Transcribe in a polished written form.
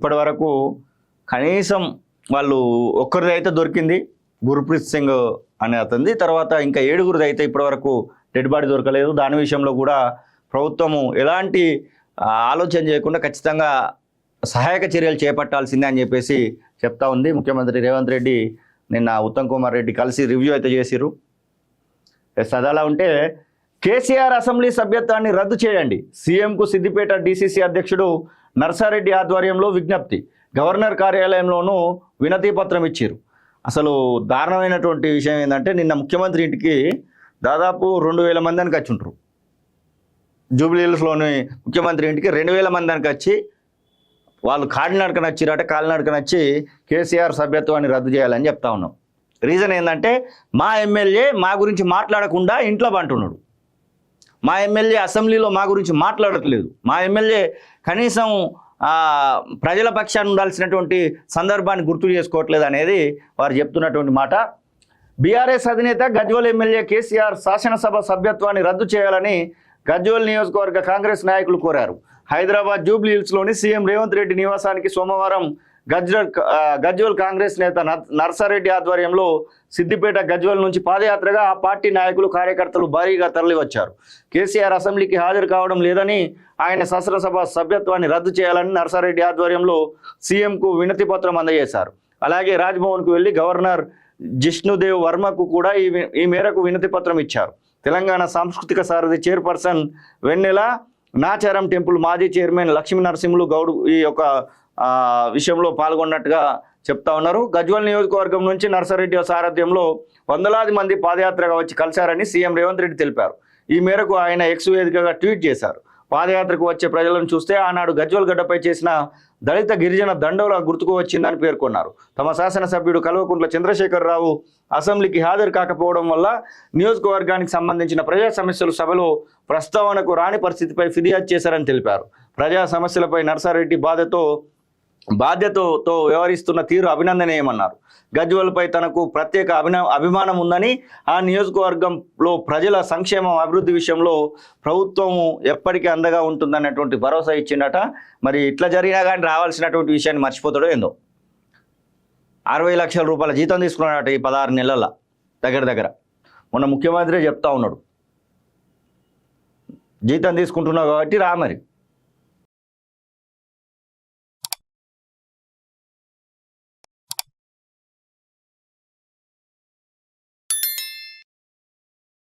ఇప్పటి వరకు కనీసం వాళ్ళు ఒక్కరిది అయితే దొరికింది, గుర్ప్రీత్ సింగ్ అనే అతనిది. తర్వాత ఇంకా 7గురిది అయితే ఇప్పటి వరకు డెడ్ బాడీ దొరకలేదు. దాని విషయంలో కూడా ప్రభుత్వము ఎలాంటి ఆలోచన చేయకుండా ఖచ్చితంగా సహాయక చర్యలు చేపట్టాల్సిందే అని చెప్పేసి చెప్తా ఉంది. ముఖ్యమంత్రి రేవంత్ రెడ్డి నిన్న ఉత్తమ్ కుమార్ రెడ్డి కలిసి రివ్యూ అయితే చేసిరు. అదలా ఉంటే కేసీఆర్ అసెంబ్లీ సభ్యత్వాన్ని రద్దు చేయండి, సీఎంకు సిద్దిపేట డీసీసీ అధ్యక్షుడు నర్సారెడ్డి ఆధ్వర్యంలో విజ్ఞప్తి. గవర్నర్ కార్యాలయంలోనూ వినతి పత్రం ఇచ్చారు. అసలు దారుణమైనటువంటి విషయం ఏంటంటే నిన్న ముఖ్యమంత్రి ఇంటికి దాదాపు 2000 మంది అని వచ్చి ఉంటారు. జూబ్లీహిల్స్లోని ముఖ్యమంత్రి ఇంటికి 2000 మంది అని వచ్చి వాళ్ళు కాలినడకన వచ్చిరట. కాలినడకన వచ్చి కేసీఆర్ సభ్యత్వాన్ని రద్దు చేయాలని చెప్తా ఉన్నాం. రీజన్ ఏంటంటే మా ఎమ్మెల్యే మా గురించి మాట్లాడకుండా ఇంట్లో పంటున్నాడు. మా ఎమ్మెల్యే అసెంబ్లీలో మా గురించి మాట్లాడట్లేదు. మా ఎమ్మెల్యే కనీసం ప్రజల పక్షాన్ని ఉండాల్సినటువంటి సందర్భాన్ని గుర్తు చేసుకోవట్లేదు అనేది వారు చెప్తున్నటువంటి మాట. బీఆర్ఎస్ అధినేత గజ్వేల్ ఎమ్మెల్యే కేసీఆర్ శాసనసభ సభ్యత్వాన్ని రద్దు చేయాలని గజ్వేల్ నియోజకవర్గ కాంగ్రెస్ నాయకులు కోరారు. హైదరాబాద్ జూబ్లీహిల్స్లోని సీఎం రేవంత్ రెడ్డి నివాసానికి సోమవారం గజ్వేల్ కాంగ్రెస్ నేత నర్సారెడ్డి ఆధ్వర్యంలో సిద్దిపేట గజ్వేల్ నుంచి పాదయాత్రగా ఆ పార్టీ నాయకులు కార్యకర్తలు భారీగా తరలివచ్చారు. కేసీఆర్ అసెంబ్లీకి హాజరు కావడం లేదని, ఆయన శాసనసభ సభ్యత్వాన్ని రద్దు చేయాలని నర్సారెడ్డి ఆధ్వర్యంలో సీఎంకు వినతి పత్రం అందజేశారు. అలాగే రాజ్భవన్కు వెళ్లి గవర్నర్ జిష్ణుదేవ్ వర్మకు కూడా ఈ మేరకు వినతి పత్రం ఇచ్చారు. తెలంగాణ సాంస్కృతిక సారథి చైర్పర్సన్ వెన్నెల నాచారం టెంపుల్ మాజీ చైర్మన్ లక్ష్మీ నరసింహులు గౌడ్ ఈ యొక్క విషయంలో పాల్గొన్నట్టుగా చెప్తా ఉన్నారు. గజ్వేల్ నియోజకవర్గం నుంచి నర్సారెడ్డి సారథ్యంలో వందలాది మంది పాదయాత్రగా వచ్చి కలిశారని సీఎం రేవంత్ రెడ్డి తెలిపారు. ఈ మేరకు ఆయన ఎక్స్ వేదికగా ట్వీట్ చేశారు. పాదయాత్రకు వచ్చే ప్రజలను చూస్తే ఆనాడు గజ్వేల్ గడ్డపై చేసిన దళిత గిరిజన దండోలా గుర్తుకు వచ్చిందని పేర్కొన్నారు. తమ శాసనసభ్యుడు కల్వకుంట్ల చంద్రశేఖరరావు అసెంబ్లీకి హాజరు కాకపోవడం వల్ల నియోజకవర్గానికి సంబంధించిన ప్రజా సమస్యలు సభలో ప్రస్తావనకు రాని పరిస్థితిపై ఫిర్యాదు చేశారని తెలిపారు. ప్రజా సమస్యలపై నర్సారెడ్డి బాధ్యతతో వ్యవహరిస్తున్న తీరు అభినందనీయమన్నారు. గజ్వేల్పై తనకు ప్రత్యేక అభిమానం ఉందని, ఆ నియోజకవర్గంలో ప్రజల సంక్షేమం అభివృద్ధి విషయంలో ప్రభుత్వం ఎప్పటికీ అండగా ఉంటుందన్నటువంటి భరోసా ఇచ్చిందట. మరి ఇట్లా జరిగినా కానీ రావాల్సినటువంటి విషయాన్ని మర్చిపోతాడో ఏందో. 60 లక్షల రూపాయల జీతం తీసుకున్నాడట ఈ 16 నెలల దగ్గర. మొన్న ముఖ్యమంత్రి చెప్తా ఉన్నాడు, జీతం తీసుకుంటున్నావు కాబట్టి రా మరి.